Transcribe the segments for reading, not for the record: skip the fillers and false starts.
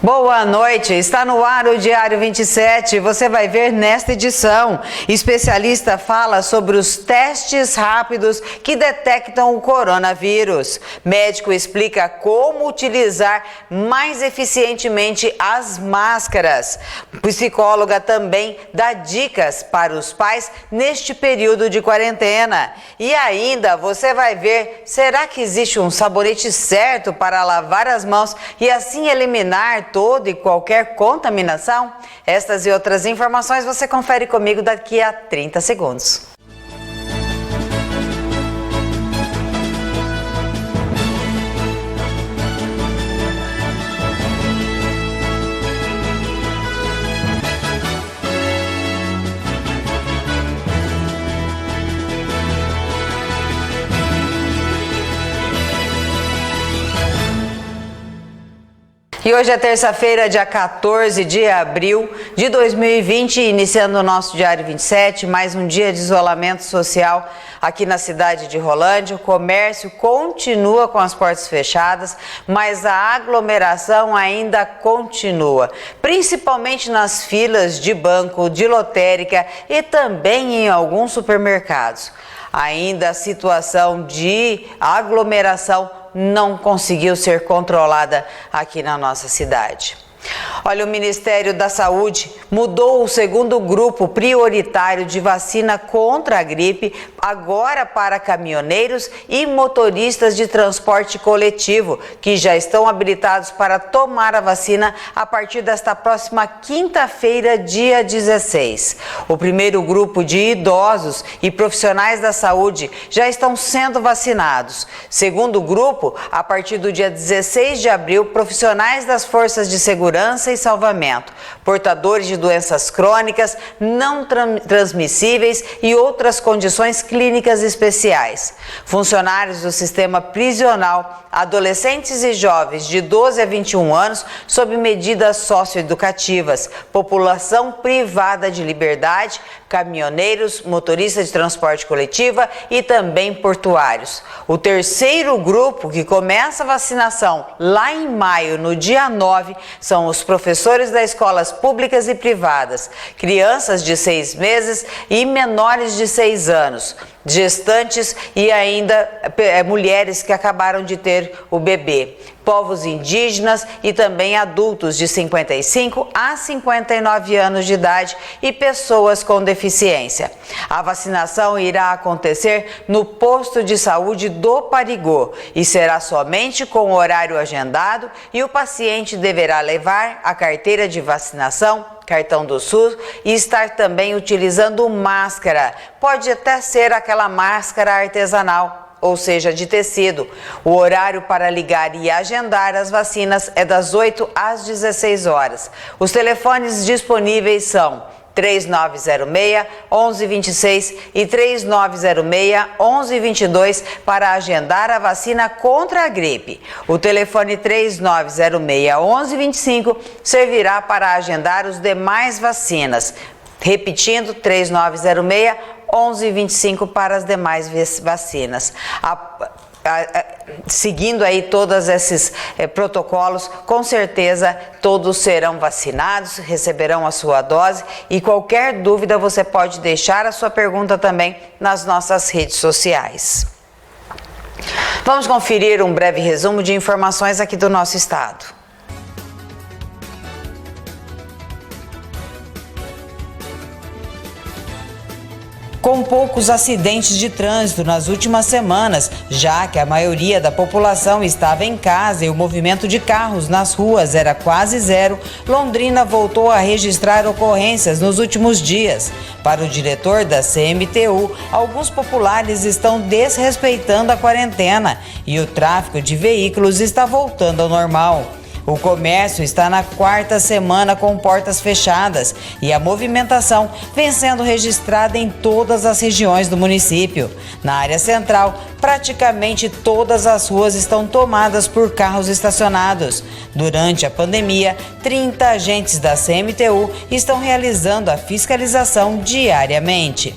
Boa noite, está no ar o Diário 27. Você vai ver nesta edição. Especialista fala sobre os testes rápidos que detectam o coronavírus. Médico explica como utilizar mais eficientemente as máscaras. Psicóloga também dá dicas para os pais neste período de quarentena. E ainda você vai ver, será que existe um sabonete certo para lavar as mãos e assim eliminar toda e qualquer contaminação? Estas e outras informações você confere comigo daqui a 30 segundos. E hoje é terça-feira, dia 14 de abril de 2020, iniciando o nosso Diário 27, mais um dia de isolamento social aqui na cidade de Rolândia. O comércio continua com as portas fechadas, mas a aglomeração ainda continua, principalmente nas filas de banco, de lotérica e também em alguns supermercados. Ainda a situação de aglomeração não conseguiu ser controlada aqui na nossa cidade. Olha, o Ministério da Saúde mudou o segundo grupo prioritário de vacina contra a gripe, agora para caminhoneiros e motoristas de transporte coletivo, que já estão habilitados para tomar a vacina a partir desta próxima quinta-feira, dia 16. O primeiro grupo de idosos e profissionais da saúde já estão sendo vacinados. Segundo grupo, a partir do dia 16 de abril, profissionais das forças de segurança e salvamento, portadores de doenças crônicas, não transmissíveis e outras condições clínicas especiais, funcionários do sistema prisional, adolescentes e jovens de 12 a 21 anos sob medidas socioeducativas, população privada de liberdade, caminhoneiros, motoristas de transporte coletiva e também portuários. O terceiro grupo, que começa a vacinação lá em maio, no dia 9, são os professores das escolas públicas e privadas, crianças de 6 meses e menores de 6 anos, gestantes e ainda mulheres que acabaram de ter o bebê, povos indígenas e também adultos de 55 a 59 anos de idade e pessoas com deficiência. A vacinação irá acontecer no posto de saúde do Parigô e será somente com horário agendado, e o paciente deverá levar a carteira de vacinação, cartão do SUS e estar também utilizando máscara. Pode até ser aquela máscara artesanal, ou seja, de tecido. O horário para ligar e agendar as vacinas é das 8 às 16 horas. Os telefones disponíveis são 3906-1126 e 3906-1122 para agendar a vacina contra a gripe. O telefone 3906-1125 servirá para agendar os demais vacinas. Repetindo, 3906-1125 para as demais vacinas. Seguindo aí todos esses protocolos, com certeza todos serão vacinados, receberão a sua dose, e qualquer dúvida você pode deixar a sua pergunta também nas nossas redes sociais. Vamos conferir um breve resumo de informações aqui do nosso estado. Com poucos acidentes de trânsito nas últimas semanas, já que a maioria da população estava em casa e o movimento de carros nas ruas era quase zero, Londrina voltou a registrar ocorrências nos últimos dias. Para o diretor da CMTU, alguns populares estão desrespeitando a quarentena e o tráfego de veículos está voltando ao normal. O comércio está na quarta semana com portas fechadas e a movimentação vem sendo registrada em todas as regiões do município. Na área central, praticamente todas as ruas estão tomadas por carros estacionados. Durante a pandemia, 30 agentes da CMTU estão realizando a fiscalização diariamente.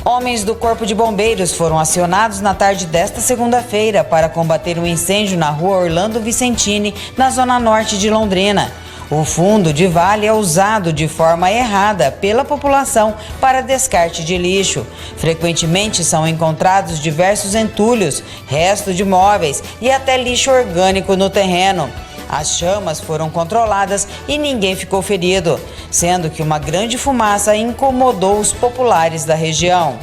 Homens do Corpo de Bombeiros foram acionados na tarde desta segunda-feira para combater um incêndio na rua Orlando Vicentini, na zona norte de Londrina. O fundo de vale é usado de forma errada pela população para descarte de lixo. Frequentemente são encontrados diversos entulhos, restos de móveis e até lixo orgânico no terreno. As chamas foram controladas e ninguém ficou ferido, sendo que uma grande fumaça incomodou os populares da região.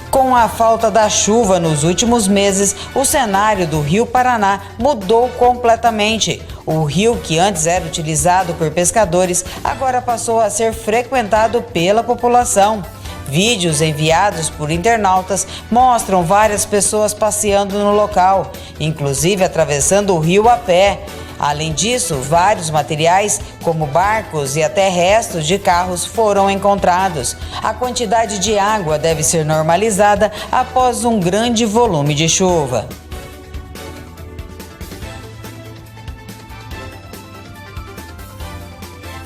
Com a falta da chuva nos últimos meses, o cenário do Rio Paraná mudou completamente. O rio, que antes era utilizado por pescadores, agora passou a ser frequentado pela população. Vídeos enviados por internautas mostram várias pessoas passeando no local, inclusive atravessando o rio a pé. Além disso, vários materiais, como barcos e até restos de carros, foram encontrados. A quantidade de água deve ser normalizada após um grande volume de chuva.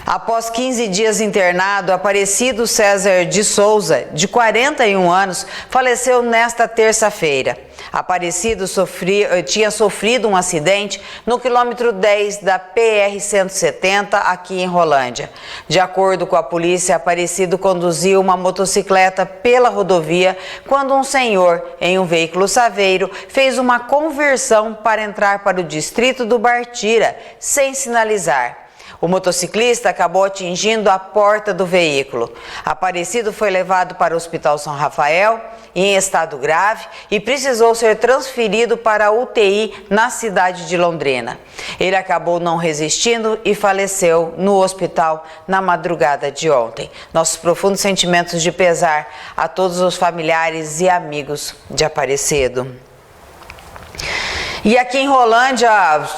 Após 15 dias internado, Aparecido César de Souza, de 41 anos, faleceu nesta terça-feira. Aparecido tinha sofrido um acidente no quilômetro 10 da PR-170, aqui em Rolândia. De acordo com a polícia, Aparecido conduziu uma motocicleta pela rodovia quando um senhor, em um veículo saveiro, fez uma conversão para entrar para o distrito do Bartira, sem sinalizar. O motociclista acabou atingindo a porta do veículo. Aparecido foi levado para o Hospital São Rafael em estado grave e precisou ser transferido para a UTI na cidade de Londrina. Ele acabou não resistindo e faleceu no hospital na madrugada de ontem. Nossos profundos sentimentos de pesar a todos os familiares e amigos de Aparecido. E aqui em Rolândia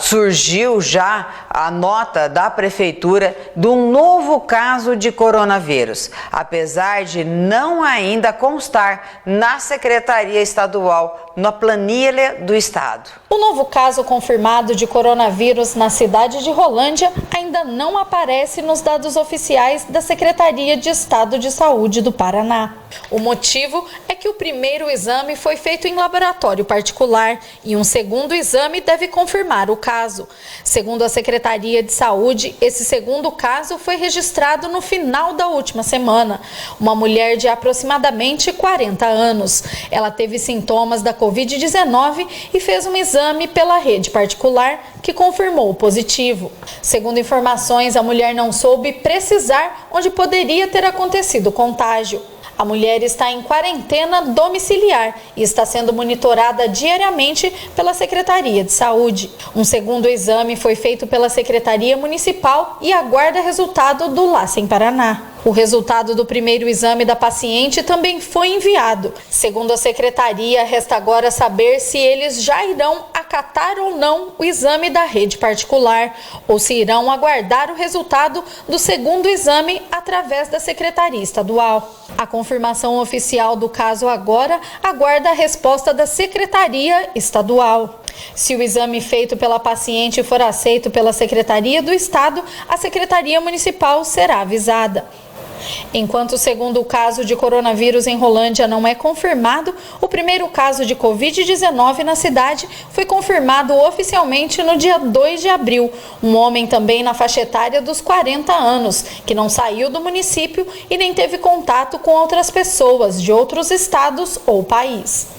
surgiu já a nota da prefeitura de um novo caso de coronavírus, apesar de não ainda constar na Secretaria Estadual, na planilha do Estado. O novo caso confirmado de coronavírus na cidade de Rolândia ainda não aparece nos dados oficiais da Secretaria de Estado de Saúde do Paraná. O motivo é que o primeiro exame foi feito em laboratório particular e um segundo exame deve confirmar o caso. Segundo a Secretaria de Saúde, esse segundo caso foi registrado no final da última semana. Uma mulher de aproximadamente 40 anos. Ela teve sintomas da Covid-19 e fez um exame pela rede particular que confirmou o positivo. Segundo informações, a mulher não soube precisar onde poderia ter acontecido o contágio. A mulher está em quarentena domiciliar e está sendo monitorada diariamente pela Secretaria de Saúde. Um segundo exame foi feito pela Secretaria Municipal e aguarda resultado do LACEN Paraná. O resultado do primeiro exame da paciente também foi enviado. Segundo a secretaria, resta agora saber se eles já irão acatar ou não o exame da rede particular ou se irão aguardar o resultado do segundo exame através da Secretaria Estadual. A confirmação oficial do caso agora aguarda a resposta da Secretaria Estadual. Se o exame feito pela paciente for aceito pela Secretaria do Estado, a Secretaria Municipal será avisada. Enquanto o segundo caso de coronavírus em Rolândia não é confirmado, o primeiro caso de Covid-19 na cidade foi confirmado oficialmente no dia 2 de abril. Um homem também na faixa etária dos 40 anos, que não saiu do município e nem teve contato com outras pessoas de outros estados ou país.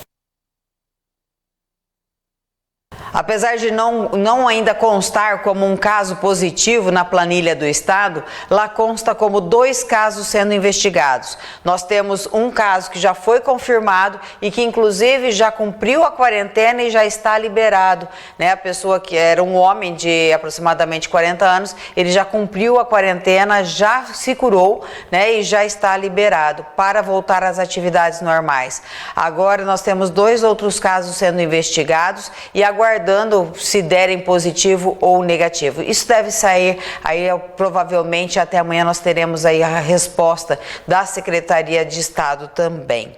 Apesar de não ainda constar como um caso positivo na planilha do Estado, lá consta como 2 casos sendo investigados. Nós temos um caso que já foi confirmado e que inclusive já cumpriu a quarentena e já está liberado, né? A pessoa que era um homem de aproximadamente 40 anos, ele já cumpriu a quarentena, já se curou, né? E já está liberado para voltar às atividades normais. Agora nós temos 2 outros casos sendo investigados e aguardando se derem positivo ou negativo. Isso deve sair aí provavelmente até amanhã. Nós teremos aí a resposta da Secretaria de Estado também.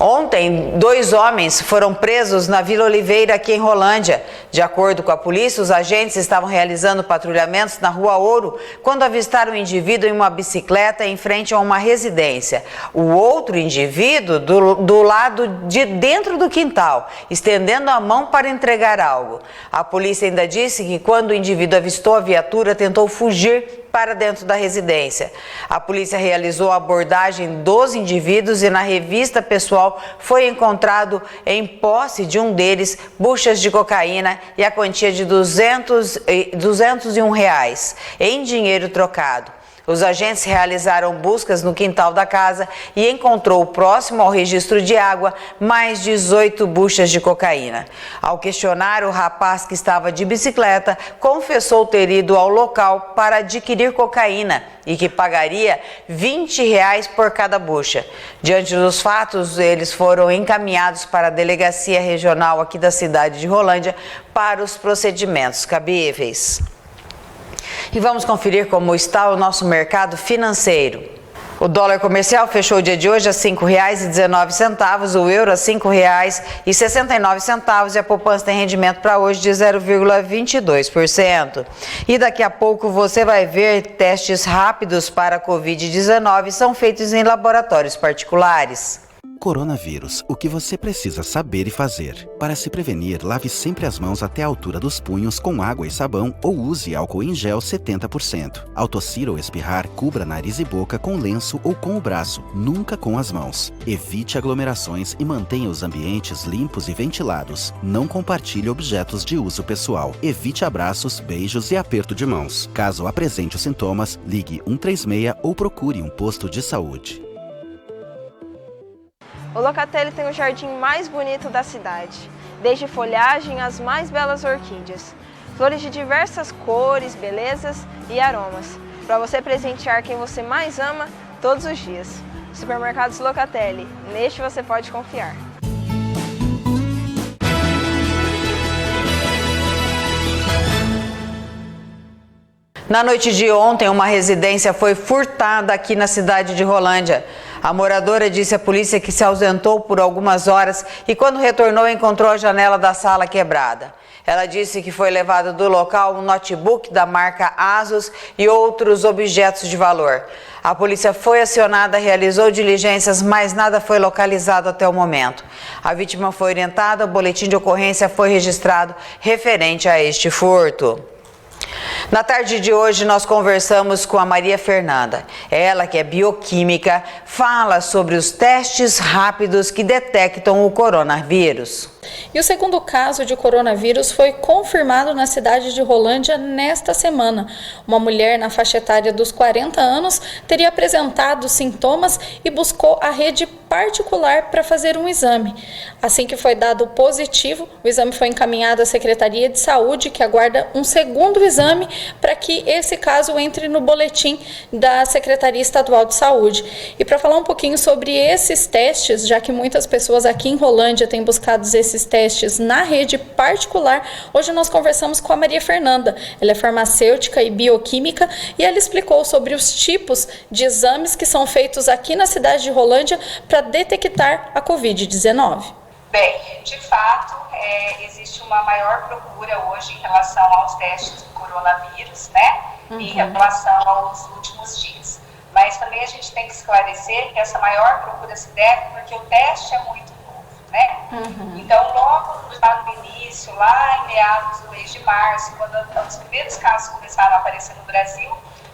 Ontem, 2 homens foram presos na Vila Oliveira, aqui em Rolândia. De acordo com a polícia, os agentes estavam realizando patrulhamentos na Rua Ouro quando avistaram um indivíduo em uma bicicleta em frente a uma residência. O outro indivíduo do lado de dentro do quintal, estendendo a mão para entregar algo. A polícia ainda disse que quando o indivíduo avistou a viatura, tentou fugir para dentro da residência. A polícia realizou a abordagem dos indivíduos e na revista pessoal foi encontrado em posse de um deles buchas de cocaína e a quantia de R$201 em dinheiro trocado. Os agentes realizaram buscas no quintal da casa e encontrou próximo ao registro de água mais 18 buchas de cocaína. Ao questionar, o rapaz que estava de bicicleta confessou ter ido ao local para adquirir cocaína e que pagaria R$20 por cada bucha. Diante dos fatos, eles foram encaminhados para a delegacia regional aqui da cidade de Rolândia para os procedimentos cabíveis. E vamos conferir como está o nosso mercado financeiro. O dólar comercial fechou o dia de hoje a R$ 5,19, o euro a R$ 5,69 e a poupança tem rendimento para hoje de 0,22%. E daqui a pouco você vai ver testes rápidos para a Covid-19 são feitos em laboratórios particulares. Coronavírus, o que você precisa saber e fazer. Para se prevenir, lave sempre as mãos até a altura dos punhos com água e sabão ou use álcool em gel 70%. Ao tossir ou espirrar, cubra nariz e boca com lenço ou com o braço, nunca com as mãos. Evite aglomerações e mantenha os ambientes limpos e ventilados. Não compartilhe objetos de uso pessoal. Evite abraços, beijos e aperto de mãos. Caso apresente os sintomas, ligue 136 ou procure um posto de saúde. O Locatelli tem o jardim mais bonito da cidade, desde folhagem às mais belas orquídeas. Flores de diversas cores, belezas e aromas, para você presentear quem você mais ama todos os dias. Supermercados Locatelli, neste você pode confiar. Na noite de ontem, uma residência foi furtada aqui na cidade de Rolândia. A moradora disse à polícia que se ausentou por algumas horas e quando retornou encontrou a janela da sala quebrada. Ela disse que foi levado do local um notebook da marca Asus e outros objetos de valor. A polícia foi acionada, realizou diligências, mas nada foi localizado até o momento. A vítima foi orientada, o boletim de ocorrência foi registrado referente a este furto. Na tarde de hoje nós conversamos com a Maria Fernanda. Ela, que é bioquímica, fala sobre os testes rápidos que detectam o coronavírus. E o segundo caso de coronavírus foi confirmado na cidade de Rolândia nesta semana. Uma mulher na faixa etária dos 40 anos teria apresentado sintomas e buscou a rede particular para fazer um exame. Assim que foi dado positivo, o exame foi encaminhado à Secretaria de Saúde, que aguarda um segundo exame para que esse caso entre no boletim da Secretaria Estadual de Saúde. E para falar um pouquinho sobre esses testes, já que muitas pessoas aqui em Rolândia têm buscado esses testes na rede particular, hoje nós conversamos com a Maria Fernanda. Ela é farmacêutica e bioquímica e ela explicou sobre os tipos de exames que são feitos aqui na cidade de Rolândia para detectar a Covid-19. Bem, de fato, existe uma maior procura hoje em relação aos testes do coronavírus, né? Em relação aos últimos dias. Mas também a gente tem que esclarecer que essa maior procura se deve porque o teste é muito novo, né? Então, logo já no início, lá em meados do mês de março, quando os primeiros casos começaram a aparecer no Brasil,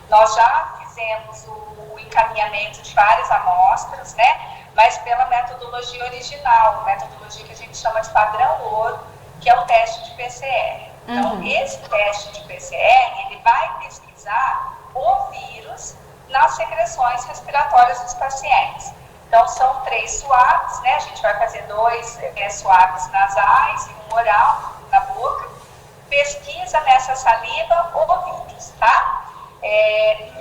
nós já fizemos o encaminhamento de várias amostras, né? Mas pela metodologia original, metodologia que a gente chama de padrão ouro, que é o teste de PCR. Então, esse teste de PCR, ele vai pesquisar o vírus nas secreções respiratórias dos pacientes. Então, são 3 swabs, né? A gente vai fazer 2 swabs nasais e um oral na boca. Pesquisa nessa saliva o vírus, tá?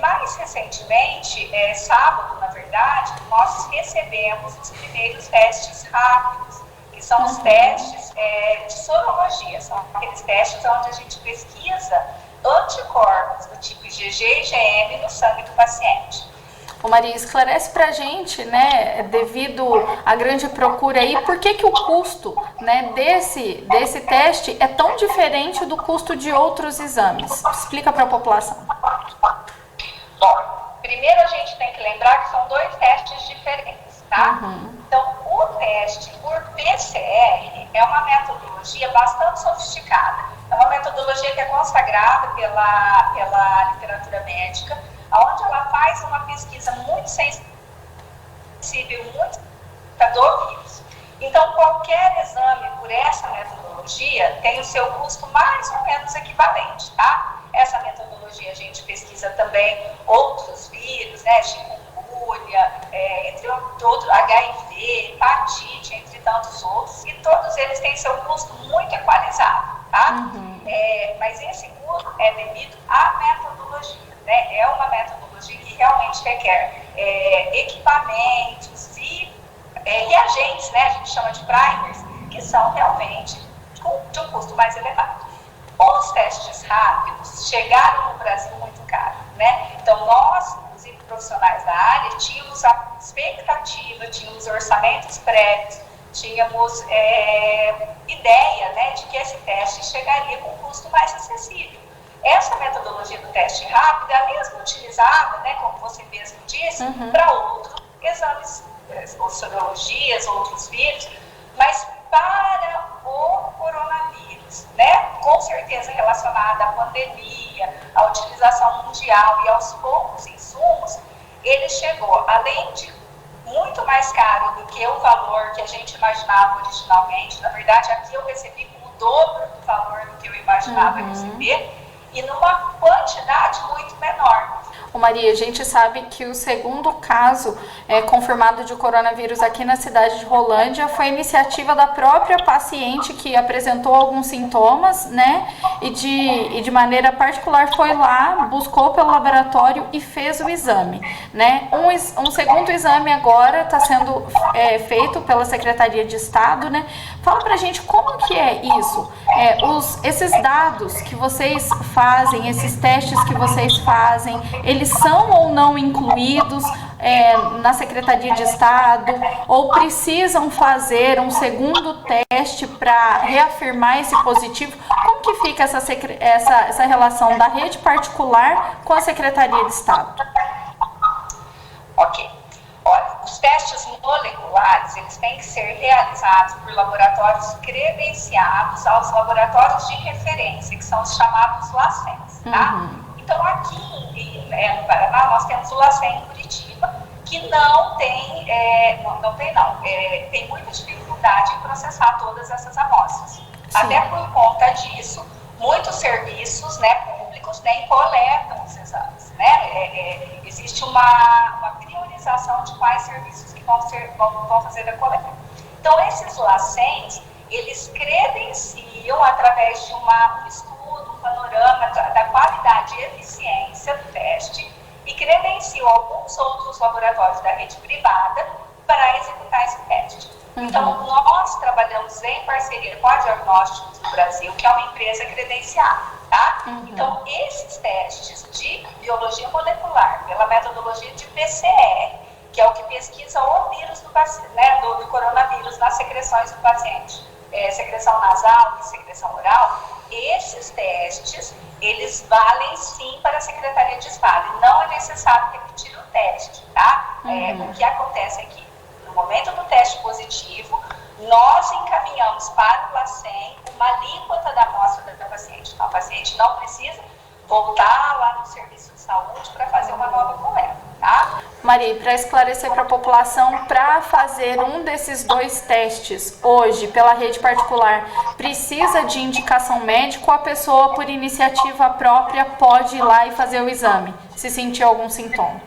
Mais recentemente, sábado, na verdade, nós recebemos os primeiros testes rápidos, que são os testes de sorologia, são aqueles testes onde a gente pesquisa anticorpos do tipo IgG e IgM no sangue do paciente. Ô Maria, esclarece pra gente, né, devido à grande procura aí, por que que o custo, né, desse teste é tão diferente do custo de outros exames? Explica para a população. Bom, primeiro a gente tem que lembrar que são 2 testes diferentes, tá? Então, o teste por PCR é uma metodologia bastante sofisticada. É uma metodologia que é consagrada pela literatura médica, onde ela faz uma pesquisa muito sensível, muito do vírus. Então, qualquer exame por essa metodologia tem o seu custo mais ou menos equivalente, tá? Essa metodologia a gente pesquisa também outros vírus, né, chikungunya, entre outros, HIV, hepatite, entre tantos outros, e todos eles têm seu custo muito equalizado, tá? Mas esse custo é devido à metodologia, né? É uma metodologia que realmente requer equipamentos e reagentes, né? A gente chama de primers, que são realmente de um custo mais elevado. Os testes rápidos chegaram no Brasil muito caro, né? Então, nós, inclusive profissionais da área, tínhamos a expectativa, tínhamos orçamentos prévios, tínhamos ideia, né, de que esse teste chegaria com um custo mais acessível. Essa metodologia do teste rápido é a mesma utilizada, né, como você mesmo disse, para outros exames, ou sorologias, outros vírus, mas para o coronavírus, né, com certeza relacionada à pandemia, à utilização mundial e aos poucos insumos, ele chegou, além de muito mais caro do que o valor que a gente imaginava originalmente. Na verdade, aqui eu recebi o dobro do valor do que eu imaginava receber, e numa quantidade muito menor. Ô Maria, a gente sabe que o segundo caso confirmado de coronavírus aqui na cidade de Rolândia foi iniciativa da própria paciente que apresentou alguns sintomas, né? E de maneira particular foi lá, buscou pelo laboratório e fez o exame, né? Um segundo exame agora está sendo feito pela Secretaria de Estado, né? Fala pra gente como que é isso, esses dados que vocês fazem, esses testes que vocês fazem, eles são ou não incluídos na Secretaria de Estado, ou precisam fazer um segundo teste para reafirmar esse positivo? Como que fica essa relação da rede particular com a Secretaria de Estado? Ok. Olha, os testes moleculares, eles têm que ser realizados por laboratórios credenciados aos laboratórios de referência, que são os chamados LACENs, tá? Então, aqui no Paraná, nós temos o LACEN em Curitiba, que tem muita dificuldade em processar todas essas amostras. Sim. Até por conta disso, muitos serviços, né, públicos nem coletam os exames, né? Existe uma priorização de quais serviços que vão fazer a coleta. Então, esses LACENs, eles credenciam através de um estudo, um panorama da qualidade e eficiência do teste, e credenciam alguns outros laboratórios da rede privada para executar esse teste. Então, nós trabalhamos em parceria com a Diagnósticos do Brasil, que é uma empresa credenciada, tá? Então, esses testes de biologia molecular, pela metodologia de PCR, que é o que pesquisa o vírus do coronavírus nas secreções do paciente, secreção nasal e secreção oral, esses testes, eles valem sim para a Secretaria de Estado, e não é necessário repetir o teste, tá? O que acontece é que, no momento do teste positivo, nós encaminhamos para o LACEN uma alíquota da amostra da paciente. Então, a paciente não precisa voltar lá no serviço de saúde para fazer uma nova coleta, tá? Maria, para esclarecer para a população, para fazer um desses 2 testes hoje pela rede particular, precisa de indicação médica ou a pessoa, por iniciativa própria, pode ir lá e fazer o exame, se sentir algum sintoma?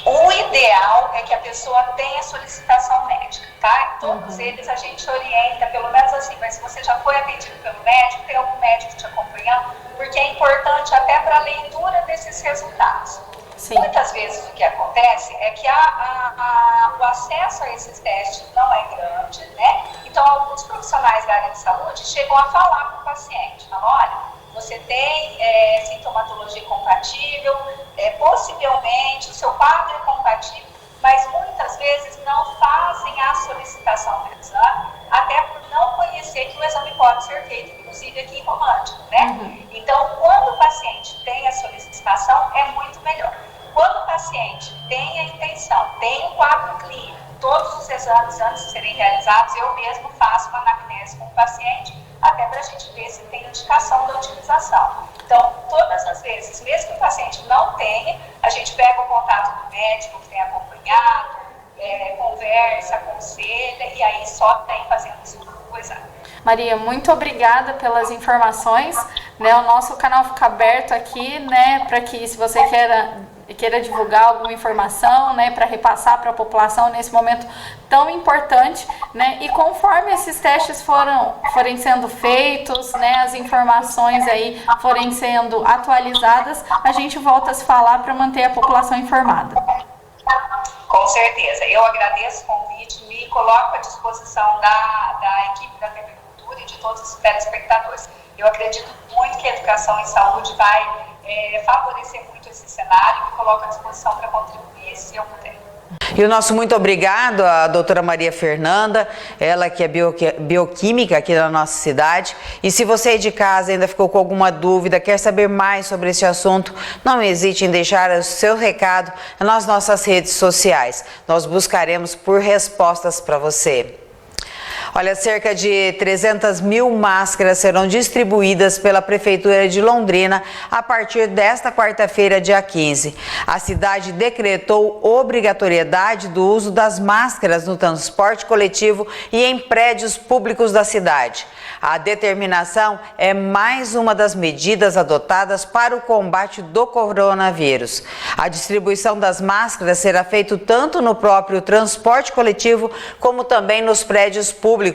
O ideal é que a pessoa tenha solicitação médica, tá? Todos eles a gente orienta, pelo menos assim, mas se você já foi atendido pelo médico, tem algum médico te acompanhando, porque é importante até para a leitura desses resultados. Sim. Muitas vezes o que acontece é que o acesso a esses testes não é grande, né? Então, alguns profissionais da área de saúde chegam a falar para o paciente, falam, olha, você tem sintomatologia compatível, possivelmente né? Então, quando o paciente tem a solicitação, é muito melhor. Quando o paciente tem a intenção, tem um quadro clínico, todos os exames antes de serem realizados, eu mesmo faço uma anamnese com o paciente, até para a gente ver se tem indicação da utilização. Então, todas as vezes, mesmo que o paciente não tenha, a gente pega o contato do médico que tem acompanhado, conversa, aconselha, e aí só tem fazendo isso do exame. Maria, muito obrigada pelas informações, né? O nosso canal fica aberto aqui, né, para que, se você queira divulgar alguma informação, né, para repassar para a população nesse momento tão importante, né, e conforme esses testes forem sendo feitos, né, as informações aí forem sendo atualizadas, a gente volta a se falar para manter a população informada. Com certeza. Eu agradeço o convite, me coloco à disposição da equipe da TV Cultura e de todos os telespectadores. Eu acredito muito que a educação em saúde vai favorecer muito esse cenário e me coloco à disposição para contribuir se eu puder. E o nosso muito obrigado à doutora Maria Fernanda, ela que é bioquímica aqui na nossa cidade. E se você aí de casa ainda ficou com alguma dúvida, quer saber mais sobre esse assunto, não hesite em deixar o seu recado nas nossas redes sociais. Nós buscaremos por respostas para você. Olha, cerca de 300 mil máscaras serão distribuídas pela Prefeitura de Londrina a partir desta quarta-feira, dia 15. A cidade decretou obrigatoriedade do uso das máscaras no transporte coletivo e em prédios públicos da cidade. A determinação é mais uma das medidas adotadas para o combate do coronavírus. A distribuição das máscaras será feita tanto no próprio transporte coletivo como também nos prédios públicos,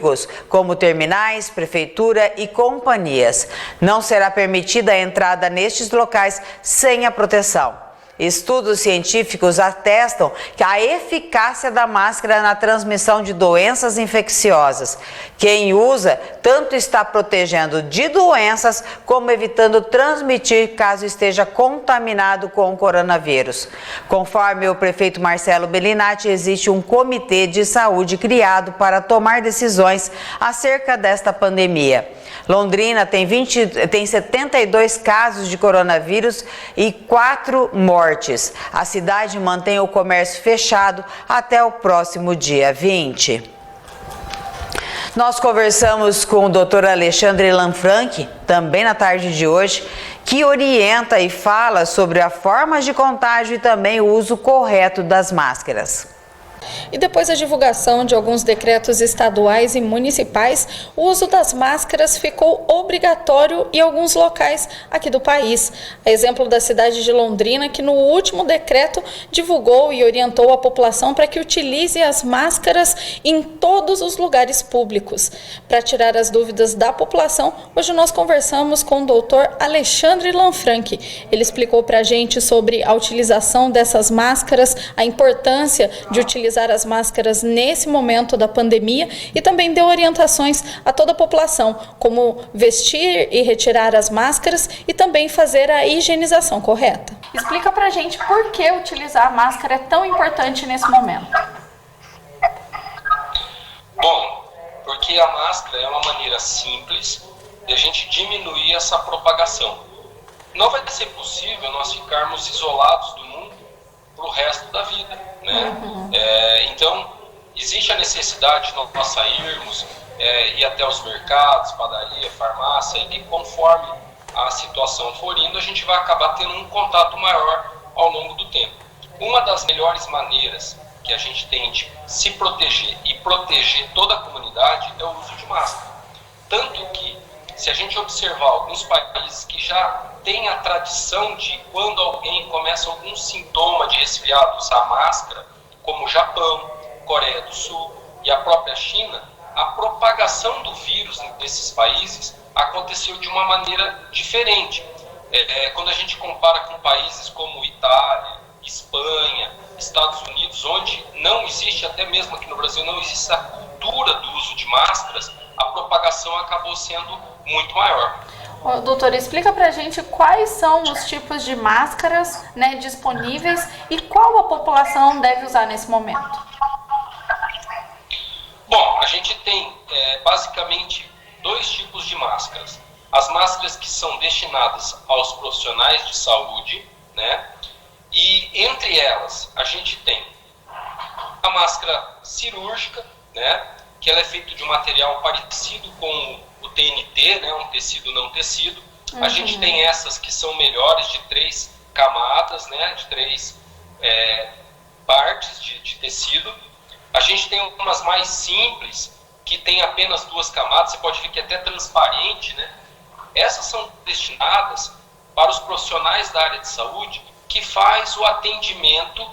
como terminais, prefeitura e companhias. Não será permitida a entrada nestes locais sem a proteção. Estudos científicos atestam que a eficácia da máscara na transmissão de doenças infecciosas. Quem usa tanto está protegendo de doenças como evitando transmitir caso esteja contaminado com o coronavírus. Conforme o prefeito Marcelo Bellinati, existe um comitê de saúde criado para tomar decisões acerca desta pandemia. Londrina tem 72 casos de coronavírus e 4 mortes. A cidade mantém o comércio fechado até o próximo dia 20. Nós conversamos com o Dr. Alexandre Lanfranchi, também na tarde de hoje, que orienta e fala sobre a forma de contágio e também o uso correto das máscaras. E depois da divulgação de alguns decretos estaduais e municipais, o uso das máscaras ficou obrigatório em alguns locais aqui do país. A exemplo da cidade de Londrina, que no último decreto divulgou e orientou a população para que utilize as máscaras em todos os lugares públicos. Para tirar as dúvidas da população, hoje nós conversamos com o doutor Alexandre Lanfranchi. Ele explicou para a gente sobre a utilização dessas máscaras, a importância de utilizar as máscaras nesse momento da pandemia e também deu orientações a toda a população, como vestir e retirar as máscaras e também fazer a higienização correta. Explica pra gente por que utilizar a máscara é tão importante nesse momento. Bom, porque a máscara é uma maneira simples de a gente diminuir essa propagação. Não vai ser possível nós ficarmos isolados do mundo para o resto da vida, né? Então, existe a necessidade de nós sairmos, ir até os mercados, padaria, farmácia, e conforme a situação for indo, a gente vai acabar tendo um contato maior ao longo do tempo. Uma das melhores maneiras que a gente tem de se proteger e proteger toda a comunidade é o uso de máscara. Tanto que, se a gente observar alguns países que já têm a tradição de, quando alguém começa algum sintoma de resfriado, usar máscara, como o Japão, Coreia do Sul e a própria China, a propagação do vírus nesses países aconteceu de uma maneira diferente. Quando a gente compara com países como Itália, Espanha, Estados Unidos, onde não existe, até mesmo aqui no Brasil, não existe a cultura do uso de máscaras, a propagação acabou sendo muito maior. Doutor, explica pra gente quais são os tipos de máscaras, né, disponíveis e qual a população deve usar nesse momento. Bom, a gente tem basicamente 2 tipos de máscaras. as máscaras que são destinadas aos profissionais de saúde, né? E entre elas a gente tem a máscara cirúrgica, né? Que ela é feita de um material parecido com o TNT, né? Um tecido não tecido. A gente tem essas que são melhores, de 3 camadas, né? De 3 partes de tecido. A gente tem umas mais simples, que tem apenas 2 camadas, você pode ver que é até transparente, né? Essas são destinadas para os profissionais da área de saúde que faz o atendimento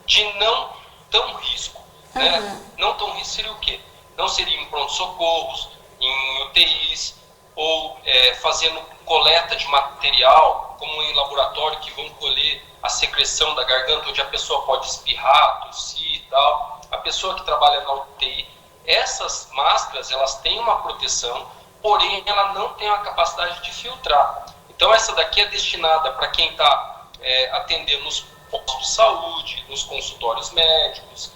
de não tão risco, né? Não tão risco seria o quê? Não seria em pronto-socorros, em UTIs, ou fazendo coleta de material, como em laboratório, que vão colher a secreção da garganta, onde a pessoa pode espirrar, tossir e tal. A pessoa que trabalha na UTI, essas máscaras, elas têm uma proteção, porém ela não tem a capacidade de filtrar. Então essa daqui é destinada para quem está atendendo nos postos de saúde, nos consultórios médicos,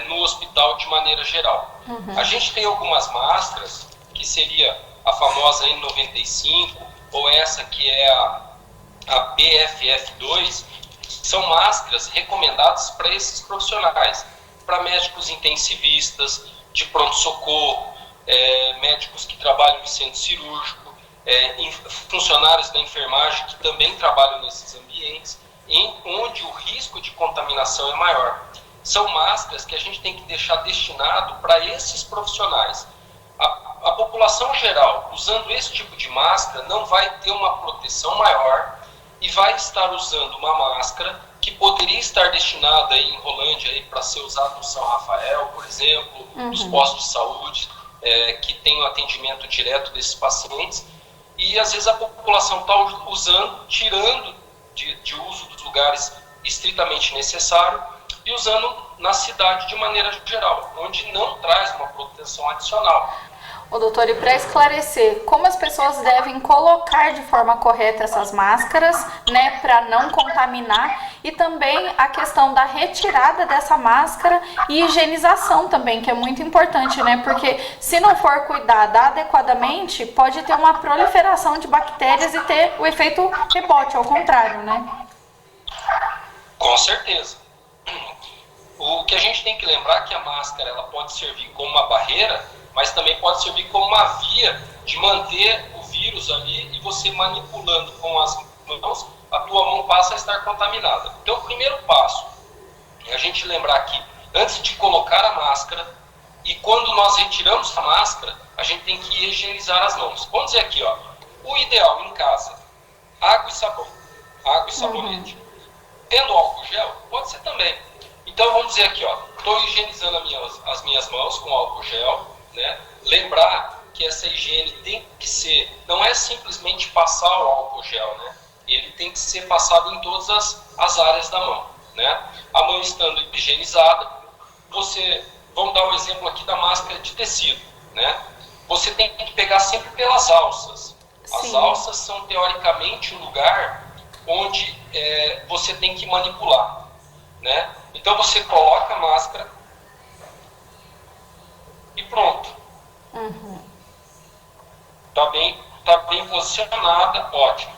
no hospital de maneira geral. A gente tem algumas máscaras, que seria a famosa N95, ou essa que é a PFF2, são máscaras recomendadas para esses profissionais, para médicos intensivistas, de pronto-socorro, médicos que trabalham em centro cirúrgico, funcionários da enfermagem que também trabalham nesses ambientes, onde o risco de contaminação é maior. São máscaras que a gente tem que deixar destinado para esses profissionais. A população geral, usando esse tipo de máscara, não vai ter uma proteção maior e vai estar usando uma máscara que poderia estar destinada em Rolândia para ser usada no São Rafael, por exemplo, nos postos de saúde, que tem o atendimento direto desses pacientes. E às vezes a população está usando, tirando de uso dos lugares estritamente necessário e usando na cidade de maneira geral, onde não traz uma proteção adicional. Ô, doutor, e para esclarecer, como as pessoas devem colocar de forma correta essas máscaras, né, para não contaminar, e também a questão da retirada dessa máscara e higienização também, que é muito importante, né, porque se não for cuidada adequadamente, pode ter uma proliferação de bactérias e ter o efeito rebote, ao contrário, né? Com certeza. O que a gente tem que lembrar é que a máscara ela pode servir como uma barreira, mas também pode servir como uma via de manter o vírus ali, e você manipulando com as mãos, a tua mão passa a estar contaminada. Então o primeiro passo é a gente lembrar que antes de colocar a máscara e quando nós retiramos a máscara, a gente tem que higienizar as mãos. Vamos dizer aqui, ó, o ideal em casa, água e sabão, água e sabonete. Tendo álcool gel, pode ser também. Então vamos dizer aqui, ó, estou higienizando as minhas mãos com álcool gel, né? Lembrar que essa higiene tem que ser, não é simplesmente passar o álcool gel, né? Ele tem que ser passado em todas as áreas da mão, né? A mão estando higienizada, vamos dar um exemplo aqui da máscara de tecido, né? Você tem que pegar sempre pelas alças. As alças são teoricamente o lugar onde você tem que manipular, né? Então você coloca a máscara e pronto. Tá bem posicionada, ótimo.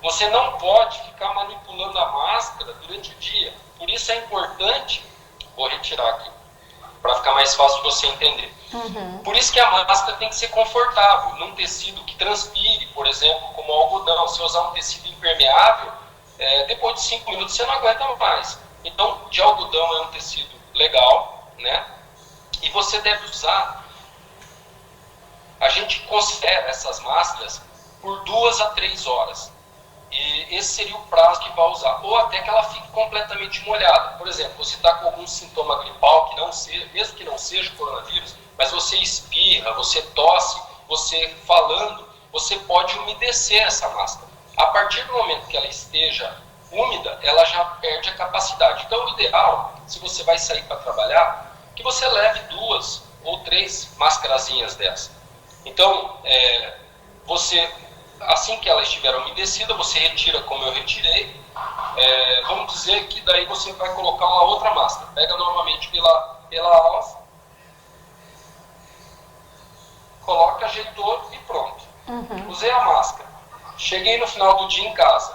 Você não pode ficar manipulando a máscara durante o dia. Por isso é importante, vou retirar aqui, para ficar mais fácil de você entender. Por isso que a máscara tem que ser confortável, num tecido que transpire, por exemplo, como algodão. Se usar um tecido impermeável, depois de 5 minutos você não aguenta mais. Então, de algodão é um tecido legal, né? E você deve usar, a gente considera essas máscaras por 2 a 3 horas. E esse seria o prazo que vai usar. Ou até que ela fique completamente molhada. Por exemplo, você está com algum sintoma gripal, que não seja, mesmo que não seja coronavírus, mas você espirra, você tosse, você falando, você pode umedecer essa máscara. A partir do momento que ela esteja úmida, ela já perde a capacidade. Então, o ideal, se você vai sair para trabalhar, que você leve 2 ou 3 mascarazinhas dessa. Então, assim que ela estiver umedecida, você retira como eu retirei. Vamos dizer que daí você vai colocar uma outra máscara. Pega normalmente pela alça, coloca, ajeitou e pronto. Usei a máscara. Cheguei no final do dia em casa,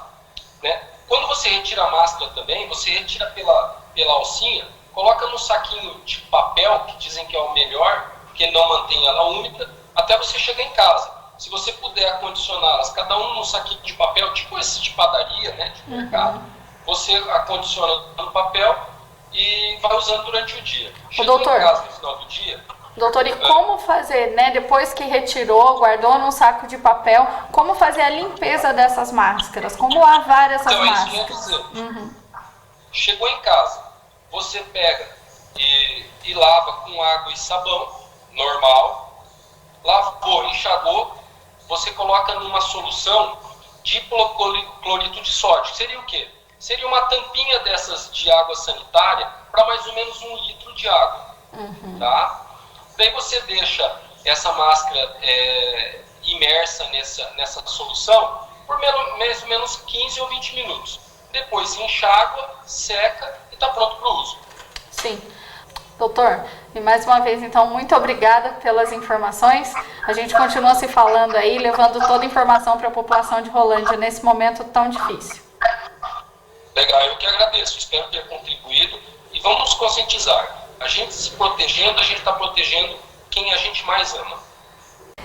né? Quando você retira a máscara também, você retira pela alcinha, coloca num saquinho de papel, que dizem que é o melhor, porque ele não mantém ela úmida, até você chegar em casa. Se você puder acondicioná-las, cada um num saquinho de papel, tipo esse de padaria, né, de mercado, você acondiciona no papel e vai usando durante o dia. Chegou em casa no final do dia... Doutor, e como fazer, né, depois que retirou, guardou num saco de papel, como fazer a limpeza dessas máscaras? Como lavar essas máscaras? Então, isso que eu ia dizer. Chegou em casa, você pega e lava com água e sabão, normal, lavou, enxagou, você coloca numa solução de hipoclorito de sódio. Seria o quê? Seria uma tampinha dessas de água sanitária para mais ou menos 1 litro de água, tá? Daí você deixa essa máscara imersa nessa solução por mais ou menos 15 ou 20 minutos. Depois enxágua, seca e está pronto para o uso. Sim. Doutor, e mais uma vez, então, muito obrigada pelas informações. A gente continua se falando aí, levando toda a informação para a população de Rolândia nesse momento tão difícil. Legal, eu que agradeço. Espero ter contribuído e vamos nos conscientizar. A gente se protegendo, a gente está protegendo quem a gente mais ama.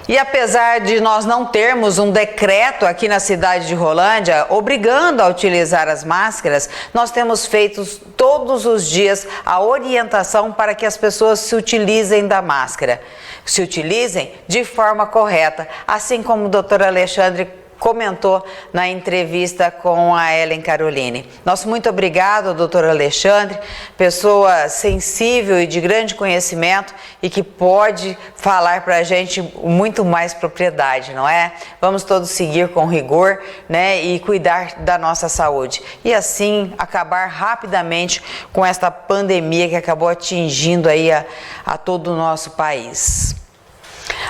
E apesar de nós não termos um decreto aqui na cidade de Rolândia obrigando a utilizar as máscaras, nós temos feito todos os dias a orientação para que as pessoas se utilizem da máscara. Se utilizem de forma correta, assim como o doutor Alexandre comentou na entrevista com a Ellen Caroline. Nosso muito obrigado, doutor Alexandre, pessoa sensível e de grande conhecimento e que pode falar para a gente muito mais propriedade, não é? Vamos todos seguir com rigor, né, e cuidar da nossa saúde. E assim acabar rapidamente com esta pandemia que acabou atingindo aí a todo o nosso país.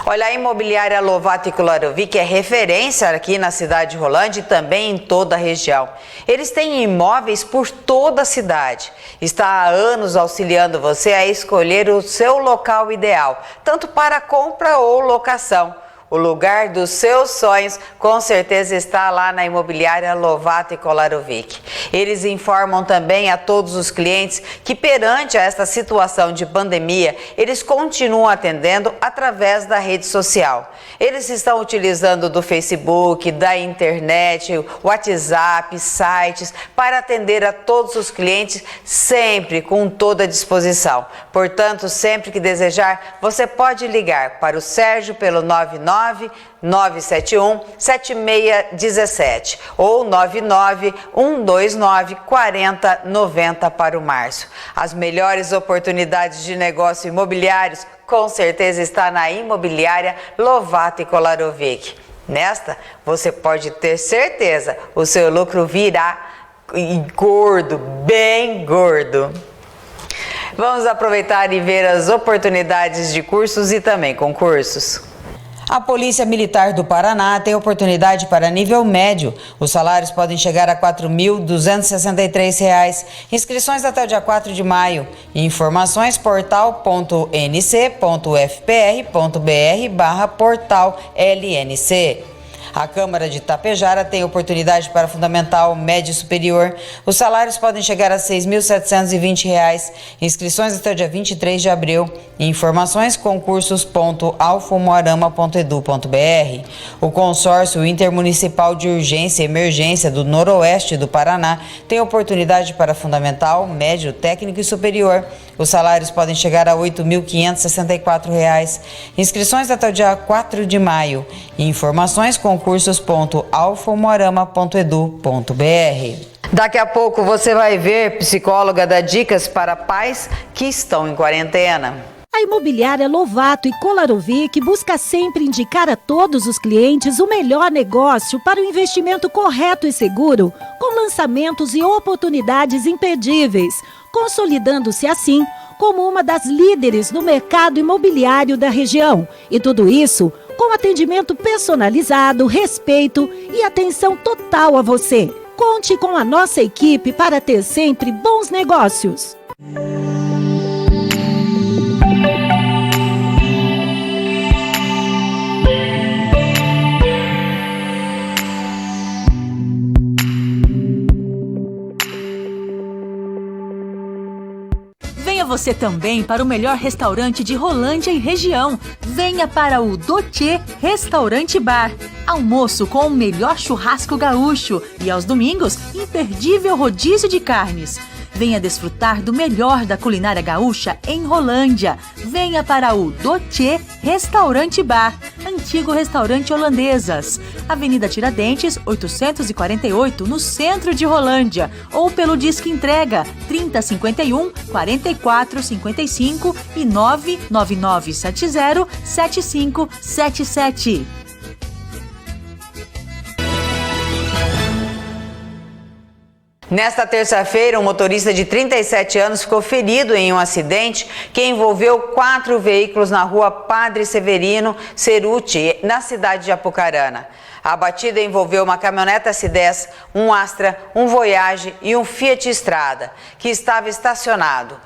Olha, a imobiliária Lovato e Kolarovic é referência aqui na cidade de Rolândia e também em toda a região. Eles têm imóveis por toda a cidade. Está há anos auxiliando você a escolher o seu local ideal, tanto para compra ou locação. O lugar dos seus sonhos com certeza está lá na imobiliária Lovato e Kolarovic. Eles informam também a todos os clientes que perante a esta situação de pandemia, eles continuam atendendo através da rede social. Eles estão utilizando do Facebook, da internet, WhatsApp, sites para atender a todos os clientes sempre com toda a disposição. Portanto, sempre que desejar, você pode ligar para o Sérgio pelo 991-7617 ou 99129-4090 para o Márcio. As melhores oportunidades de negócio imobiliários com certeza está na imobiliária Lovato e Kolarovic. Nesta, você pode ter certeza, o seu lucro virá gordo, bem gordo. Vamos aproveitar e ver as oportunidades de cursos e também concursos. A Polícia Militar do Paraná tem oportunidade para nível médio. Os salários podem chegar a R$ 4.263. Inscrições até o dia 4 de maio. Informações portal.nc.fpr.br/portal-LNC. A Câmara de Tapejara tem oportunidade para fundamental, médio e superior. Os salários podem chegar a R$ 6.720. Inscrições até o dia 23 de abril. Informações concursos.alfomoarama.edu.br. O consórcio intermunicipal de urgência e emergência do Noroeste do Paraná tem oportunidade para fundamental, médio, técnico e superior. Os salários podem chegar a R$ 8.564. Inscrições até o dia 4 de maio. Informações concursos.alfomoarama.edu.br. Daqui a pouco você vai ver psicóloga dá dicas para pais que estão em quarentena. A imobiliária Lovato e Kolarovic busca sempre indicar a todos os clientes o melhor negócio para o investimento correto e seguro, com lançamentos e oportunidades imperdíveis, consolidando-se assim como uma das líderes no mercado imobiliário da região. E tudo isso com atendimento personalizado, respeito e atenção total a você. Conte com a nossa equipe para ter sempre bons negócios. você também para o melhor restaurante de Rolândia e região. Venha para o Doce Restaurante Bar. Almoço com o melhor churrasco gaúcho e aos domingos, imperdível rodízio de carnes. Venha desfrutar do melhor da culinária gaúcha em Rolândia. Venha para o Doce Restaurante Bar, antigo restaurante Holandesas, Avenida Tiradentes, 848, no centro de Rolândia, ou pelo Disque Entrega 3051 4455 e 99970 7577. Nesta terça-feira, um motorista de 37 anos ficou ferido em um acidente que envolveu 4 veículos na rua Padre Severino Ceruti, na cidade de Apucarana. A batida envolveu uma caminhonete S10, um Astra, um Voyage e um Fiat Strada, que estava estacionado.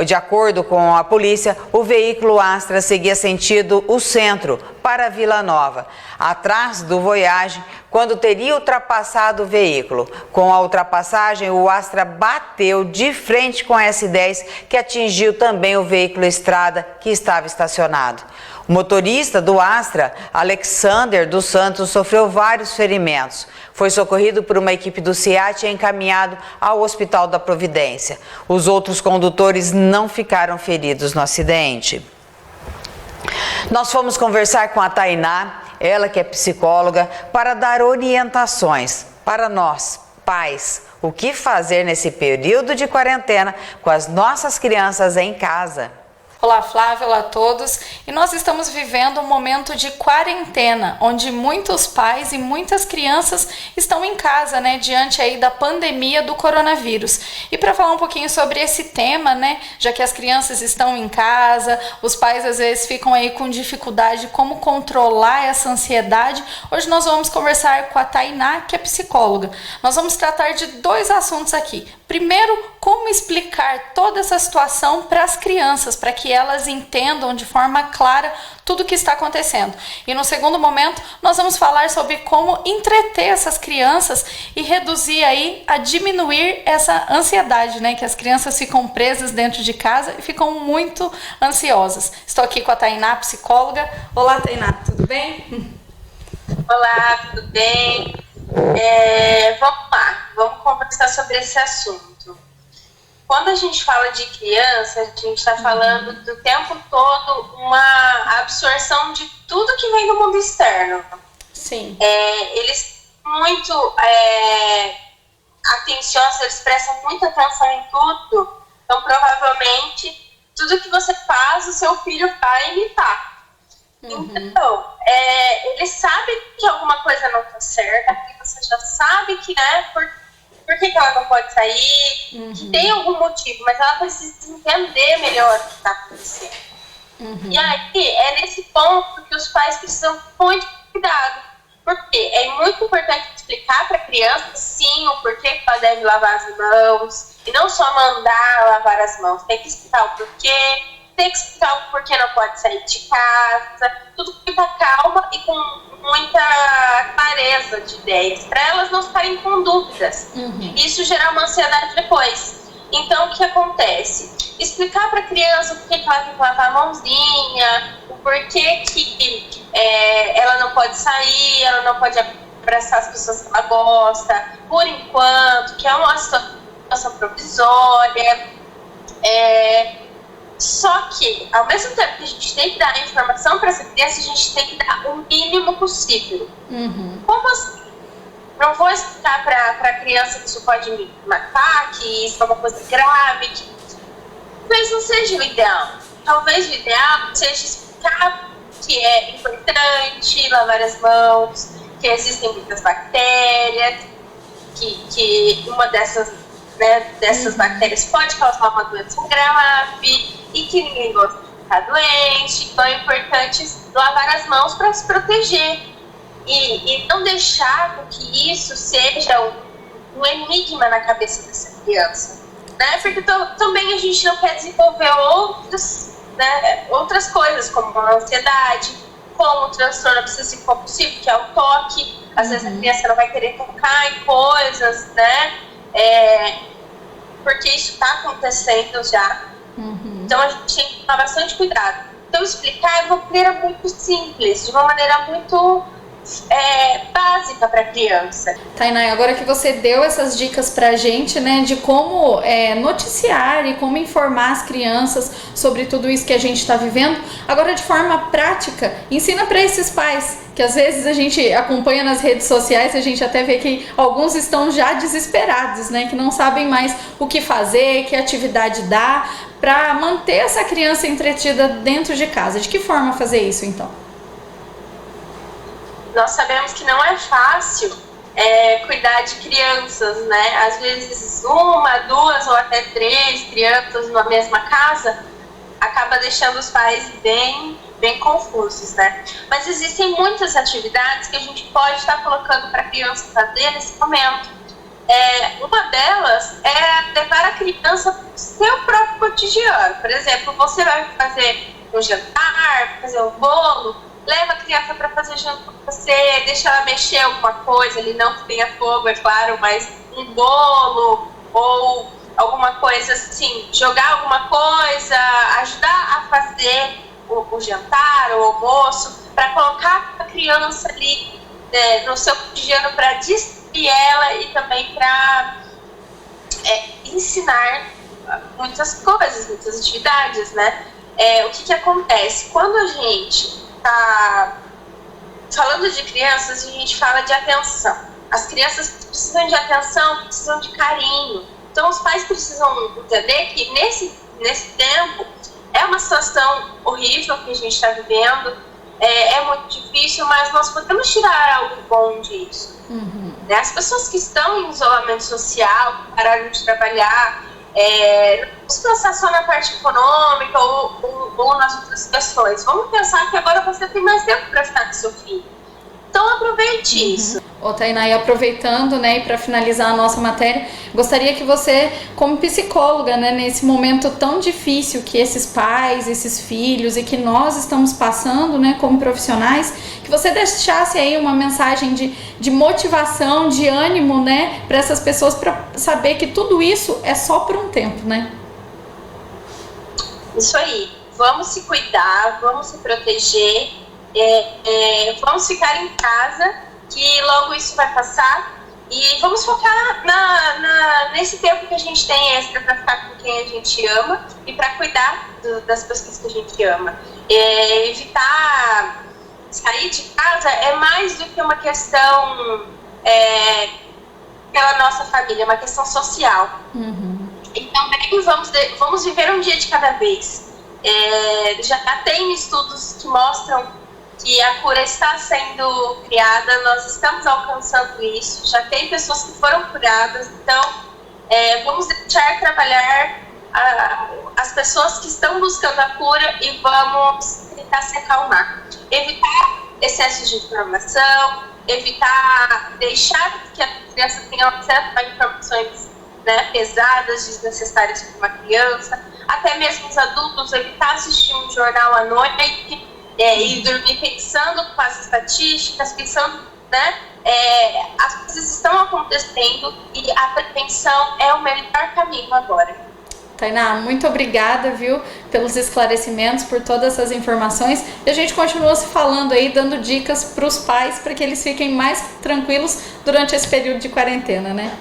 De acordo com a polícia, o veículo Astra seguia sentido o centro, para Vila Nova, atrás do Voyage, quando teria ultrapassado o veículo. Com a ultrapassagem, o Astra bateu de frente com a S10, que atingiu também o veículo Strada, que estava estacionado. O motorista do Astra, Alexander dos Santos, sofreu vários ferimentos. Foi socorrido por uma equipe do SEAT e encaminhado ao Hospital da Providência. Os outros condutores não ficaram feridos no acidente. Nós fomos conversar com a Tainá, ela que é psicóloga, para dar orientações para nós, pais, o que fazer nesse período de quarentena com as nossas crianças em casa. Olá, Flávia, olá a todos. E nós estamos vivendo um momento de quarentena, onde muitos pais e muitas crianças estão em casa, diante aí da pandemia do coronavírus. E para falar um pouquinho sobre esse tema, já que as crianças estão em casa, os pais às vezes ficam aí com dificuldade de como controlar essa ansiedade, hoje nós vamos conversar com a Tainá, que é psicóloga. Nós vamos tratar de 2 assuntos aqui. Primeiro, como explicar toda essa situação para as crianças, para que elas entendam de forma clara tudo o que está acontecendo. E no segundo momento, nós vamos falar sobre como entreter essas crianças e reduzir aí, a diminuir essa ansiedade, que as crianças ficam presas dentro de casa e ficam muito ansiosas. Estou aqui com a Tainá, psicóloga. Olá, Tainá, tudo bem? Olá, tudo bem? Vamos lá, vamos conversar sobre esse assunto. Quando a gente fala de criança, a gente está falando do tempo todo uma absorção de tudo que vem do mundo externo. Sim. Eles muito atenciosos, eles prestam muita atenção em tudo. Então, provavelmente, tudo que você faz, o seu filho vai imitar. Então, ele sabe que alguma coisa não está certa, porque você já sabe que, por que ela não pode sair, que tem algum motivo, mas ela precisa entender melhor o que está acontecendo. E aí, é nesse ponto que os pais precisam muito cuidado, porque é muito importante explicar para a criança, sim, o porquê que ela deve lavar as mãos, e não só mandar lavar as mãos, tem que explicar o porquê, tem que explicar o porquê não pode sair de casa, tudo com muita calma e com muita clareza de ideias, para elas não ficarem com dúvidas. Isso gerar uma ansiedade depois. Então, o que acontece? Explicar para a criança por que ela tem que lavar a mãozinha, o porquê que ela não pode sair, ela não pode abraçar as pessoas que ela gosta, por enquanto, que é uma situação provisória. Só que, ao mesmo tempo que a gente tem que dar informação para essa criança, a gente tem que dar o mínimo possível. Como assim? Não vou explicar para a criança que isso pode me matar, que isso é uma coisa grave, que talvez não seja o ideal. Talvez o ideal seja explicar que é importante lavar as mãos, que existem muitas bactérias, que uma dessas bactérias pode causar uma doença grave e que ninguém gosta de ficar doente. Então é importante lavar as mãos para se proteger e não deixar com que isso seja um enigma na cabeça dessa criança, porque também a gente não quer desenvolver outras coisas, como a ansiedade, como o transtorno obsessivo compulsivo, que é o toque. Às vezes a criança não vai querer tocar em coisas, porque isso está acontecendo já. Então a gente tem que tomar bastante cuidado. Então explicar de uma maneira muito simples, de uma maneira muito básica para a criança. Tainá, agora que você deu essas dicas pra gente, né, de como noticiar e como informar as crianças sobre tudo isso que a gente está vivendo, agora de forma prática, ensina para esses pais, que às vezes a gente acompanha nas redes sociais, a gente até vê que alguns estão já desesperados, né, que não sabem mais o que fazer, que atividade dar, para manter essa criança entretida dentro de casa. De que forma fazer isso, então? Nós sabemos que não é fácil cuidar de crianças, né? Às vezes 1, 2 ou até 3 crianças numa mesma casa acaba deixando os pais bem confusos, né? Mas existem muitas atividades que a gente pode estar colocando para a criança fazer nesse momento. Uma delas é levar a criança para o seu próprio cotidiano. Por exemplo, você vai fazer um jantar, fazer um bolo, leva a criança para fazer junto com você, deixa ela mexer alguma coisa, ele não tenha fogo, é claro, mas um bolo ou alguma coisa assim, jogar alguma coisa, ajudar a fazer o jantar, o almoço, para colocar a criança ali no seu cotidiano para distrair ela e também para ensinar muitas coisas, muitas atividades, né? O que acontece? Quando a gente falando de crianças, a gente fala de atenção. As crianças precisam de atenção, precisam de carinho. Então os pais precisam entender que nesse tempo é uma situação horrível que a gente está vivendo, é muito difícil, mas nós podemos tirar algo bom disso. As pessoas que estão em isolamento social, pararam de trabalhar, não vamos pensar só na parte econômica ou nas outras questões. Vamos pensar que agora você tem mais tempo para ficar com seu filho. Então aproveite isso. Tainá, e aproveitando, né, e para finalizar a nossa matéria, gostaria que você, como psicóloga, né, nesse momento tão difícil que esses pais, esses filhos e que nós estamos passando, né, como profissionais, que você deixasse aí uma mensagem de motivação, de ânimo, né, para essas pessoas, para saber que tudo isso é só por um tempo, né? Isso aí. Vamos se cuidar, vamos se proteger, vamos ficar em casa, que logo isso vai passar, e vamos focar nesse tempo que a gente tem extra para ficar com quem a gente ama e para cuidar das pessoas que a gente ama. Evitar sair de casa é mais do que uma questão pela nossa família, é uma questão social. E também vamos viver um dia de cada vez. Já tem estudos que mostram que a cura está sendo criada, nós estamos alcançando isso, já tem pessoas que foram curadas, então vamos deixar trabalhar as pessoas que estão buscando a cura e vamos tentar se acalmar. Evitar excessos de informação, evitar deixar que a criança tenha acesso a informações, né, pesadas, desnecessárias para uma criança, até mesmo os adultos, evitar assistir um jornal à noite e dormir pensando com as estatísticas, pensando, né, as coisas estão acontecendo e a prevenção é o melhor caminho agora. Tainá, muito obrigada, viu, pelos esclarecimentos, por todas essas informações. E a gente continua se falando aí, dando dicas para os pais, para que eles fiquem mais tranquilos durante esse período de quarentena, né?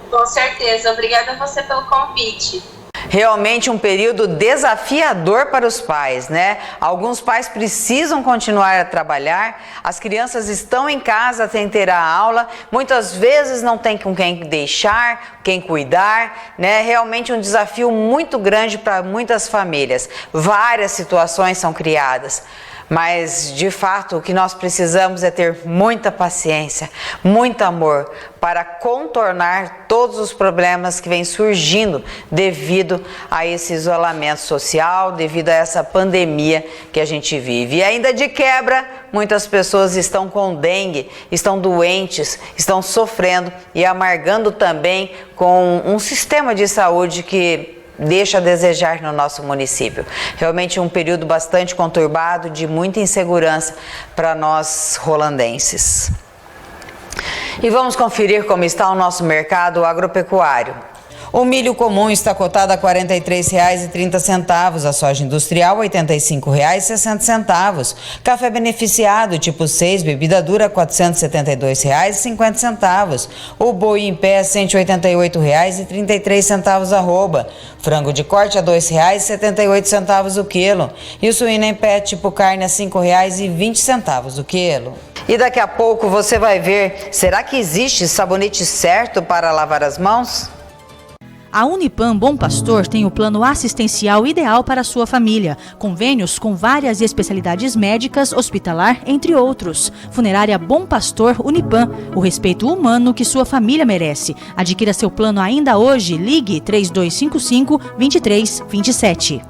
Com certeza. Obrigada a você pelo convite. Realmente um período desafiador para os pais, né? Alguns pais precisam continuar a trabalhar, as crianças estão em casa sem ter a aula, muitas vezes não tem com quem deixar, quem cuidar, né? Realmente um desafio muito grande para muitas famílias. Várias situações são criadas. Mas, de fato, o que nós precisamos é ter muita paciência, muito amor para contornar todos os problemas que vêm surgindo devido a esse isolamento social, devido a essa pandemia que a gente vive. E ainda de quebra, muitas pessoas estão com dengue, estão doentes, estão sofrendo e amargando também com um sistema de saúde que deixa a desejar no nosso município. Realmente um período bastante conturbado, de muita insegurança para nós rolandenses. E vamos conferir como está o nosso mercado agropecuário. O milho comum está cotado a R$ 43,30, a soja industrial R$ 85,60. Café beneficiado tipo 6, bebida dura R$ 472,50. O boi em pé R$ 188,33 arroba. Frango de corte a R$ 2,78 o quilo. E o suíno em pé tipo carne a R$ 5,20 o quilo. E daqui a pouco você vai ver, será que existe sabonete certo para lavar as mãos? A Unipam Bom Pastor tem o plano assistencial ideal para a sua família. Convênios com várias especialidades médicas, hospitalar, entre outros. Funerária Bom Pastor Unipam, o respeito humano que sua família merece. Adquira seu plano ainda hoje. Ligue 3255-2327.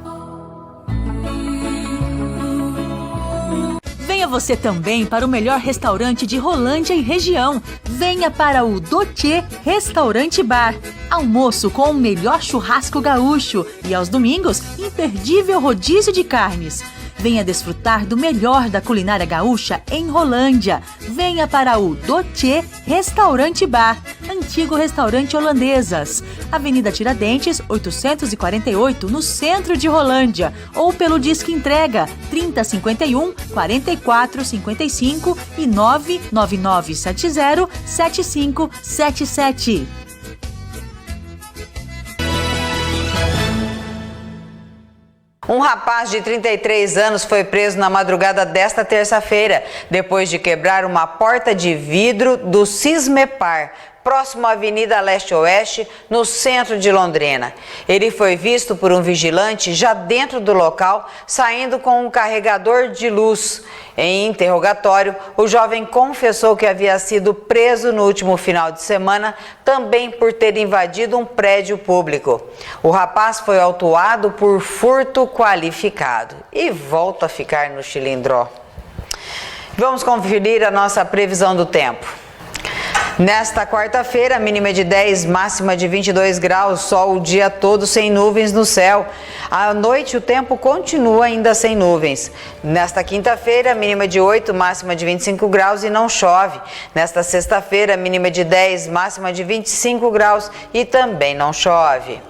Venha você também para o melhor restaurante de Rolândia e região. Venha para o Dotê Restaurante Bar. Almoço com o melhor churrasco gaúcho e aos domingos, imperdível rodízio de carnes. Venha desfrutar do melhor da culinária gaúcha em Rolândia. Venha para o Dotê Restaurante Bar, antigo restaurante Holandesas. Avenida Tiradentes, 848, no centro de Rolândia. Ou pelo Disque Entrega, 3051-4455 e 99970-7577. Um rapaz de 33 anos foi preso na madrugada desta terça-feira, depois de quebrar uma porta de vidro do Cismepar, próximo à Avenida Leste-Oeste, no centro de Londrina. Ele foi visto por um vigilante já dentro do local, saindo com um carregador de luz. Em interrogatório, o jovem confessou que havia sido preso no último final de semana, também por ter invadido um prédio público. O rapaz foi autuado por furto qualificado e volta a ficar no Chilindró. Vamos conferir a nossa previsão do tempo. Nesta quarta-feira, mínima de 10, máxima de 22 graus, sol o dia todo sem nuvens no céu. À noite o tempo continua ainda sem nuvens. Nesta quinta-feira, mínima de 8, máxima de 25 graus e não chove. Nesta sexta-feira, mínima de 10, máxima de 25 graus e também não chove.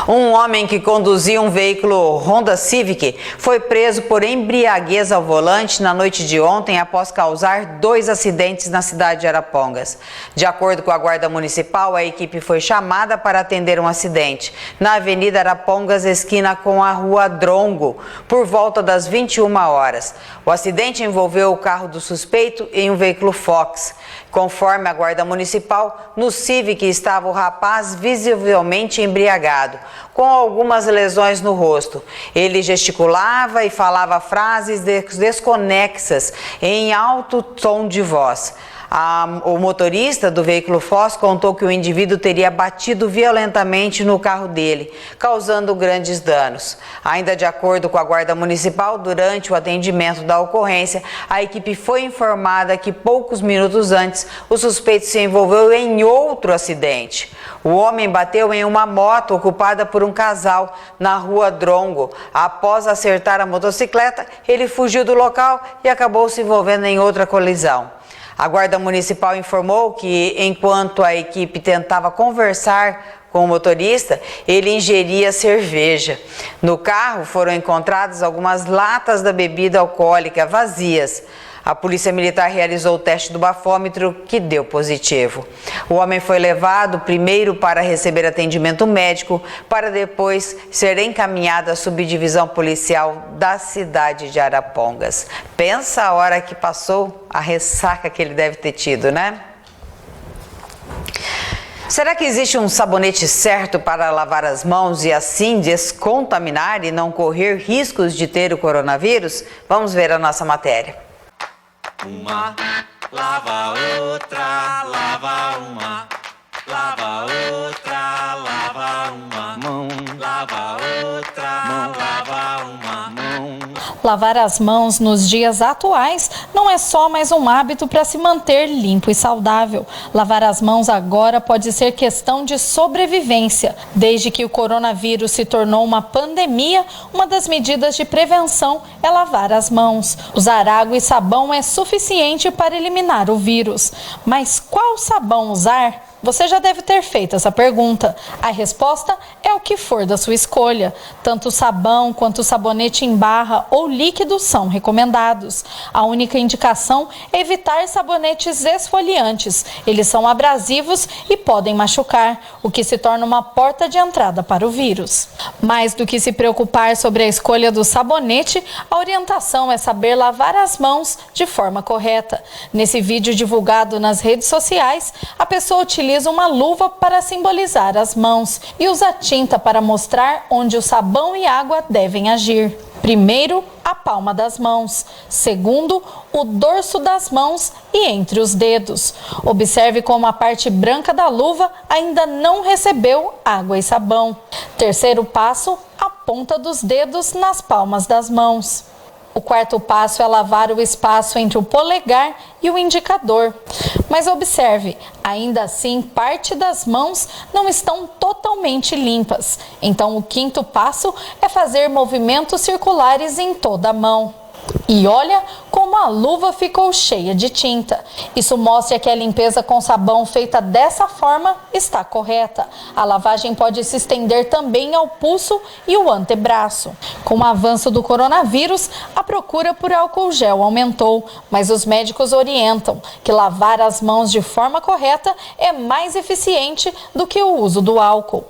Um homem que conduzia um veículo Honda Civic foi preso por embriaguez ao volante na noite de ontem após causar 2 acidentes na cidade de Arapongas. De acordo com a Guarda Municipal, a equipe foi chamada para atender um acidente na Avenida Arapongas, esquina com a Rua Drongo, por volta das 21 horas. O acidente envolveu o carro do suspeito em um veículo Fox. Conforme a Guarda Municipal, no Civic estava o rapaz visivelmente embriagado, com algumas lesões no rosto. Ele gesticulava e falava frases desconexas em alto tom de voz. O motorista do veículo Fox contou que o indivíduo teria batido violentamente no carro dele, causando grandes danos. Ainda de acordo com a Guarda Municipal, durante o atendimento da ocorrência, a equipe foi informada que poucos minutos antes o suspeito se envolveu em outro acidente. O homem bateu em uma moto ocupada por um casal na Rua Drongo. Após acertar a motocicleta, ele fugiu do local e acabou se envolvendo em outra colisão. A Guarda Municipal informou que, enquanto a equipe tentava conversar com o motorista, ele ingeria cerveja. No carro foram encontradas algumas latas da bebida alcoólica vazias. A Polícia Militar realizou o teste do bafômetro, que deu positivo. O homem foi levado primeiro para receber atendimento médico, para depois ser encaminhado à subdivisão policial da cidade de Arapongas. Pensa a hora que passou, a ressaca que ele deve ter tido, né? Será que existe um sabonete certo para lavar as mãos e assim descontaminar e não correr riscos de ter o coronavírus? Vamos ver a nossa matéria. Uma, lava outra, lava uma, lava outra, lava uma mão, lava outra, mão, lava uma mão. Lavar as mãos nos dias atuais não é só mais um hábito para se manter limpo e saudável. Lavar as mãos agora pode ser questão de sobrevivência. Desde que o coronavírus se tornou uma pandemia, uma das medidas de prevenção é lavar as mãos. Usar água e sabão é suficiente para eliminar o vírus. Mas qual sabão usar? Você já deve ter feito essa pergunta. A resposta é o que for da sua escolha. Tanto o sabão quanto o sabonete em barra ou líquido são recomendados. A única indicação é evitar sabonetes esfoliantes. Eles são abrasivos e podem machucar, o que se torna uma porta de entrada para o vírus. Mais do que se preocupar sobre a escolha do sabonete, a orientação é saber lavar as mãos de forma correta. Nesse vídeo divulgado nas redes sociais, a pessoa utiliza uma luva para simbolizar as mãos e usa tinta para mostrar onde o sabão e água devem agir. Primeiro, a palma das mãos. Segundo, o dorso das mãos e entre os dedos. Observe como a parte branca da luva ainda não recebeu água e sabão. Terceiro passo, a ponta dos dedos nas palmas das mãos. O quarto passo é lavar o espaço entre o polegar e o indicador. Mas observe, ainda assim, parte das mãos não estão totalmente limpas. Então, o quinto passo é fazer movimentos circulares em toda a mão. E olha como a luva ficou cheia de tinta. Isso mostra que a limpeza com sabão feita dessa forma está correta. A lavagem pode se estender também ao pulso e o antebraço. Com o avanço do coronavírus, a procura por álcool gel aumentou, mas os médicos orientam que lavar as mãos de forma correta é mais eficiente do que o uso do álcool.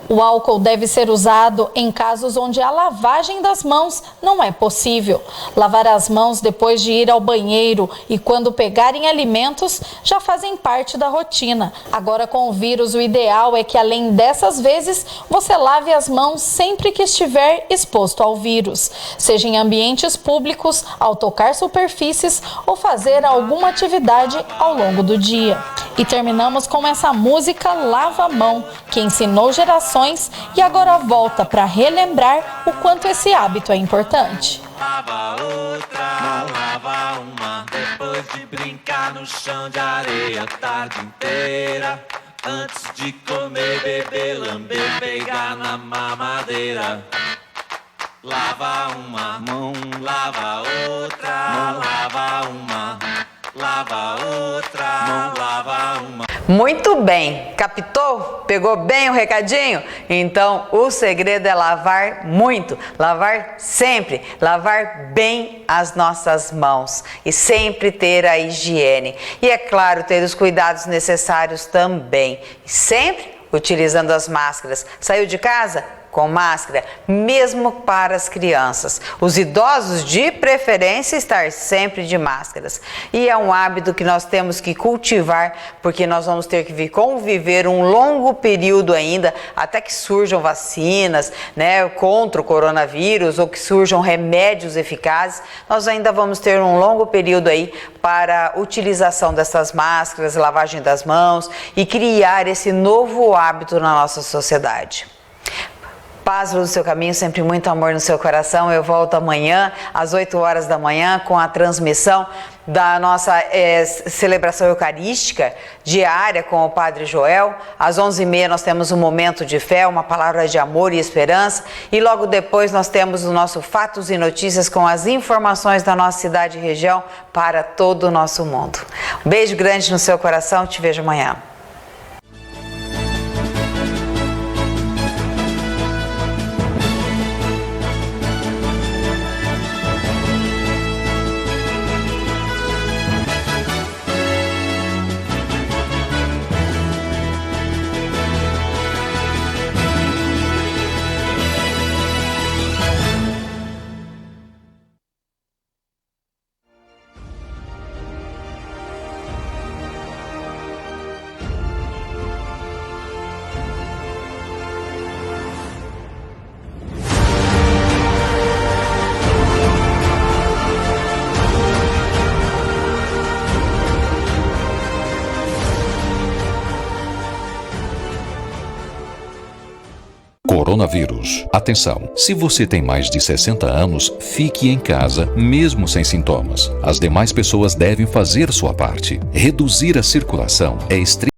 O álcool deve ser usado em casos onde a lavagem das mãos não é possível. Lavar as mãos depois de ir ao banheiro e quando pegarem alimentos já fazem parte da rotina. Agora, com o vírus, o ideal é que, além dessas vezes, você lave as mãos sempre que estiver exposto ao vírus, seja em ambientes públicos, ao tocar superfícies ou fazer alguma atividade ao longo do dia. E terminamos com essa música Lava a Mão, que ensinou gerações e agora volta para relembrar o quanto esse hábito é importante. Lava outra, lava uma, depois de brincar no chão de areia a tarde inteira. Antes de comer, beber, lamber, pegar na mamadeira. Lava uma mão, lava outra, lava uma, lava outra, mão, lava uma. Muito bem, captou? Pegou bem o recadinho? Então, o segredo é lavar muito, lavar sempre, lavar bem as nossas mãos e sempre ter a higiene. E é claro, ter os cuidados necessários também. E sempre utilizando as máscaras. Saiu de casa? Com máscara, mesmo para as crianças. Os idosos, de preferência, estar sempre de máscaras. E é um hábito que nós temos que cultivar, porque nós vamos ter que conviver um longo período ainda, até que surjam vacinas, né, contra o coronavírus, ou que surjam remédios eficazes. Nós ainda vamos ter um longo período aí para a utilização dessas máscaras, lavagem das mãos e criar esse novo hábito na nossa sociedade. Paz no seu caminho, sempre muito amor no seu coração. Eu volto amanhã, às 8 horas da manhã, com a transmissão da nossa celebração eucarística diária com o Padre Joel. Às 11h30 nós temos um momento de fé, uma palavra de amor e esperança. E logo depois nós temos o nosso Fatos e Notícias com as informações da nossa cidade e região para todo o nosso mundo. Um beijo grande no seu coração, te vejo amanhã. Coronavírus. Atenção, se você tem mais de 60 anos, fique em casa, mesmo sem sintomas. As demais pessoas devem fazer sua parte. Reduzir a circulação é extremamente